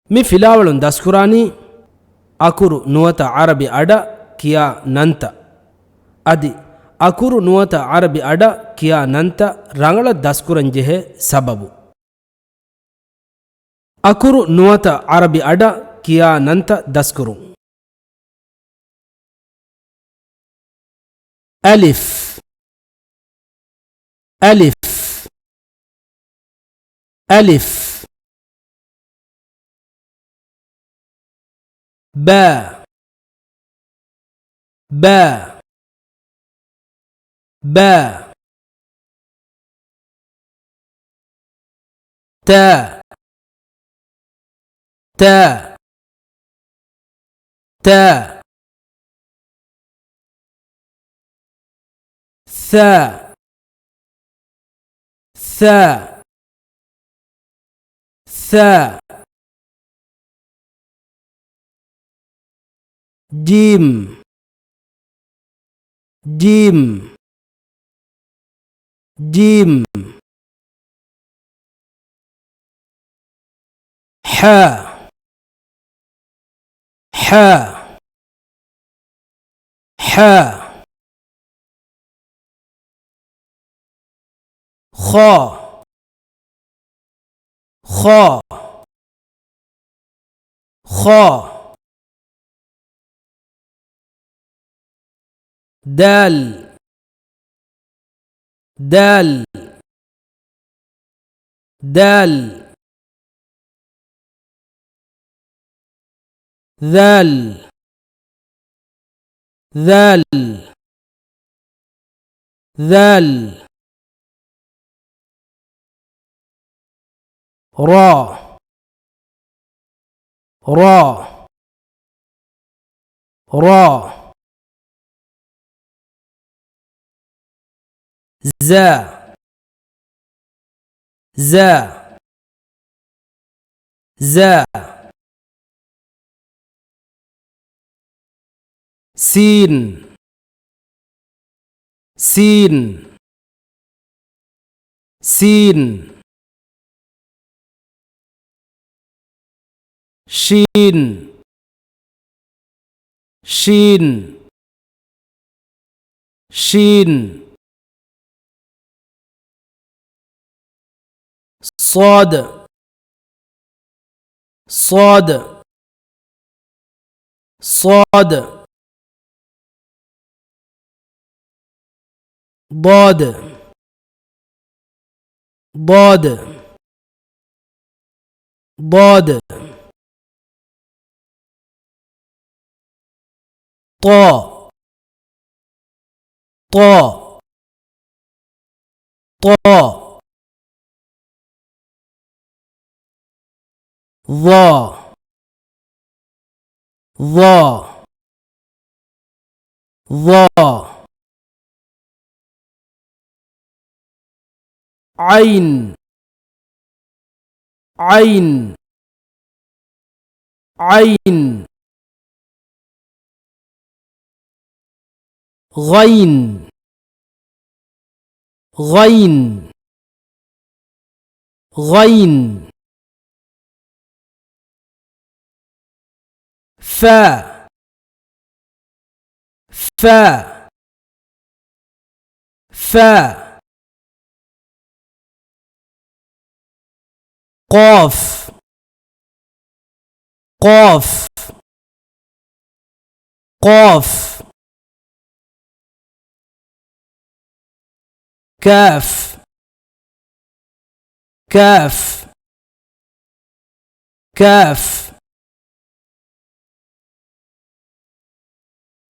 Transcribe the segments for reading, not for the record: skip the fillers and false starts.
ಮಿ ಫಿಲಾವಳುನ್ ದಸ್ಕುರಾನಿ ಅಕುರು ನುವತ ಅರಬಿ ಅಡ ಕಿಯಾ ನಂತ ಅದಿ ಅಕುರು ನುವತ ಅರಬಿ ಅಡ ಕಿಯಾ ನಂತ ರಂಗಳ ದಸ್ಕುರಂಜೆಹೆ ಸಬಬು ಅಕುರು ನುವತ ಅರಬಿ ಅಡ ಕಿಯಾ ನಂತ ದಸ್ಕುರು ಅಲಿಫ್ ಅಲಿಫ್ ಅಲಿಫ್ باء باء باء تاء تاء تاء ثاء ثاء ثاء جيم جيم جيم حاء حاء حاء خاء خاء خاء دال دال دال ذال ذال ذال را را را زا زا زا سين سين سين شين شين شين صاد صاد صاد ضاد ضاد ضاد طاء طاء طاء ضا ضا ضا عين عين عين غين غين غين فاء فاء فاء قاف قاف قاف كاف كاف كاف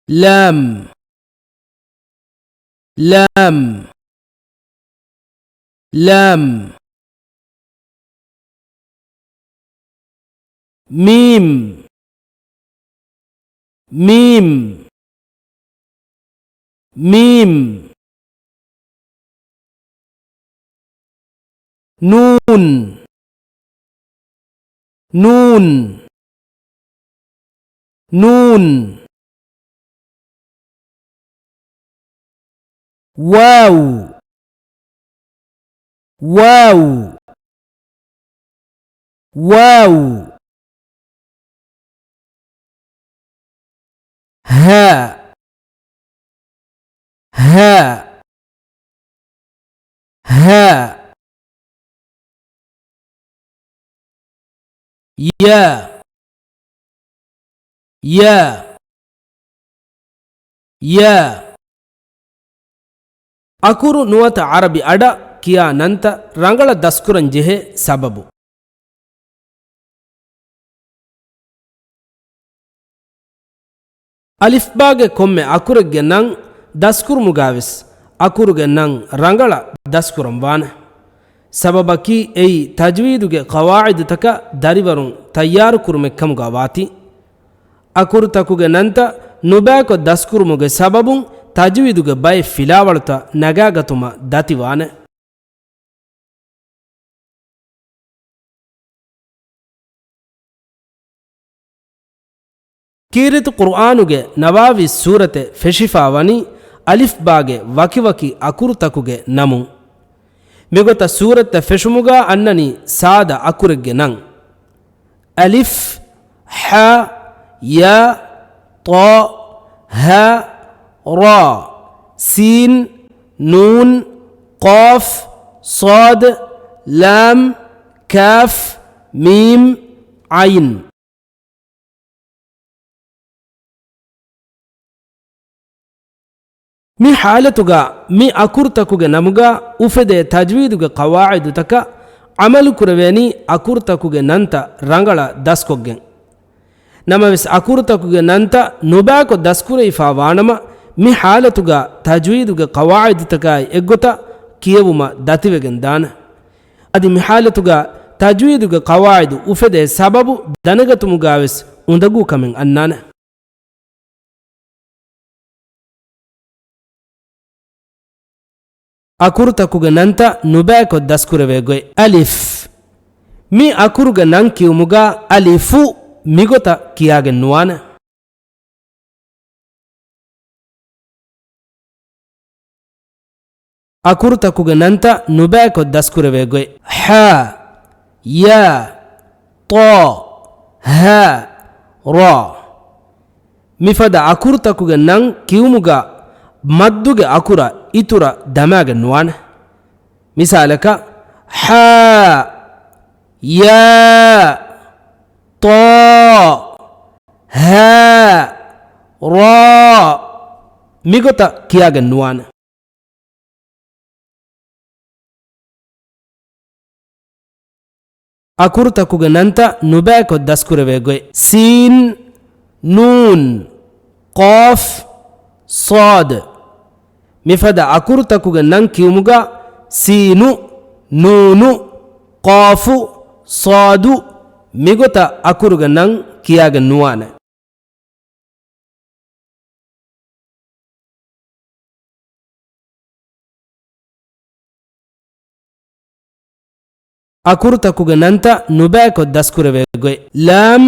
لام لام لام ميم ميم ميم نون نون نون واو واو واو ها ها ها يا يا يا ಅಕುರು ನುವತ ಅರಬಿ ಅಡ ಕಿಯಾ ನಂತ ರಂಗಳ ದಸ್ಕುರಂ ಜೆಹೆ ಸಬಬು ಅಲಿಫ್ಬಾಗೆ ಕೊಮ್ಮೆ ಅಕುರಿಗೆ ನಂ ದಸ್ಕುರು ಮುಗಾವಿಸ್ ಅಕುರುಗೆ ನಂ ರಂಗಳ ದಸ್ಕುರಂ ವಾನೆ ಸಬಬಕಿ ಎಯಿ ತಜ್ವೀದುಗೆ ಕವಾಯಿದು ತಕ ದರಿವರುಂ ತಯ್ಯಾರು ಕುರುಮೆಕ್ಕಮುಗ ವಾತಿ ಅಕುರು ತಕುಗೆ ನಂತ ನುಬ್ಯಾಕೊ ದಸ್ಕುರುಮುಗೆ ಸಬಬುಂ ತಜ್ವೀದುಗೆ ಬೈ ಫಿಲಾವಳುತ ನಗಾಗತುಮ ದತಿವಾನೆ ಕೀರಿತು ಕುರ್ಆನುಗೆ ನವಾವಿ ಸೂರತೆ ಫೆಶಿಫಾವನಿ ಅಲಿಫ್ ಬಾಗೆ ವಕಿವಕಿ ಅಕುರು ತಕುಗೆ ನಮು ಮಿಗೊತ ಸೂರತೆ ಫೆಶುಮುಗ ಅನ್ನನಿ ಸಾದ ಅಕುರಿಗೆ ನಂ ಅಲಿಫ್ ಹ ಯ ತ ಹ ರಾ ಸೀನ್ ನೂನ್ ಕಾಫ್ ಸಾದ್ ಲಾಮ್ ಕಾಫ್ ಮೀಮ್ ಐನ್ ಮಿ ಹಾಲತುಗ ಮಿ ಅಕುರ್ತಕುಗೆ ನಮುಗ ಉಫೆದೆ ತಜ್ವೀದುಗೆ ಕವಾಯಿದು ತಕ ಅಮಲು ಕುರವೇನಿ ಅಕುರ್ತಕುಗೆ ನಂತ ರಂಗಳ ದಸ್ಕೊಗ್ಗೆ ನಮವೆಸ್ ಅಕುರ್ತಕುಗೆ ನಂತ ನುಬ್ಯಾಕೊ ದಸ್ಕುರೆ ಇಫಾ ವಾಣಮ ಮಿ ಹಾಲತುಗ ತಜ್ವೀದುಗೆ ಕವಾಯಿದು ತಕ ಎಗ್ಗೊತ ಕಿಯವುಮ ದತಿವೆಗೆನ್ ದಾನ ಅದಿ ಮಿ ಹಾಲತುಗ ತಜ್ವೀದುಗೆ ಕವಾಯಿದು ಉಫೆದೆ ಸಬಬು ದನಗತುಮುಗಾವೆಸ್ ಉಂದಗೂ ಕಮೆನ್ ಅನ್ನಾನೆ ಅಕುರುತಕುಗೆ ನಂತ ನುಬ್ಯಾಕೊ ದಸ್ಕುರವೆಗೊಯ್ ಅಲಿಫ್ ಮಿ ಅಕುರುಗೆ ನಂ ಕಿವುಮುಗ ಅಲಿಫು ಮಿಗೊತ ಕಿಯಾಗೆ ನುವಾನ ಅಕುರುತಕುಗೆ ನಂತ ನುಬ್ಯಾಕೊ ದಸ್ಕುರವೆಗೊಯ್ ಹ ಯ ತ ಹ ರಾ ಮಿಫದ ಅಕುರುತಕುಗೆ ನಂ ಕಿವುಮುಗ ಮದ್ದುಗೆ ಅಕುರ ಇತುರ ದಮಾಗೆ ನುವಾನ ಮಿಸಾಲಕ ಹ ಯ ತ ಹ ರಾ ಮಿಗೊತ ಕಿಯಾಗೆ ನುವಾನ ಅಕುರುತಕುಗೆ ನಂತ ನುಬ್ಯಾಕೊ ದಸ್ಕುರವೆಗೊಯ್ ಸೀನ್ ನೂನ್ ಕಾಫ್ ಸಾದ್ ಮಿಫದ ಅಕುರುತಕುಗೆ ನಂ ಕಿವುಮುಗ ಸೀನು ನೂನು ಕಾಫು ಸಾದು ಮಿಗೊತ ಅಕುರುಗೆ ನಂ ಕಿಯಾಗೆ ನುವಾನೆ ಅಕುರುತಕುಗೆ ನಂತ ನುಬ್ಯಾಕೊ ದಸ್ಕುರವೆಗೊಯ್ ಲಾಮ್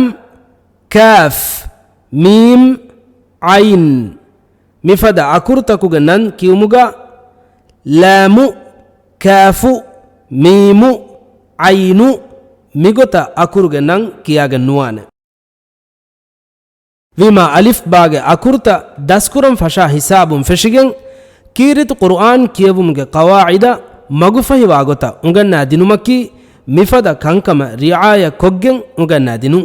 ಕಾಫ್ ಮೀಮ್ ಐನ್ ಮಿಫದ ಅಕುರುತಕುಗೆ ನನ್ ಕಿವುಮುಗ ಲಾಮು ಕಾಫು ಮೀಮು ಐನು ಮಿಗೊತ ಅಕುರುಗೆ ನಂ ಕಿಯಾಗೆ ನುವಾನೆ ವಿಮಾ ಅಲಿಫ್ ಬಾಗೆ ಅಕುರುತ ದಸ್ಕುರಂ ಫಶಾ ಹಿಸಾಬುಂ ಫೆಶಿಗೆಂ ಕೀರಿತು ಕುರ್ಆನ್ ಕಿಯವುಮ್ಗೆ ಕವಾಯಿದ ಮಗುಫಹಿವಾಗೊತ ಉಂಗನ್ನ ದಿನುಮಕ್ಕಿ ಮಿಫದ ಕಂಕಮ ರಿಆಯ ಕೊಗ್ಗೆಂ ಉಂಗನ್ನ ದಿನು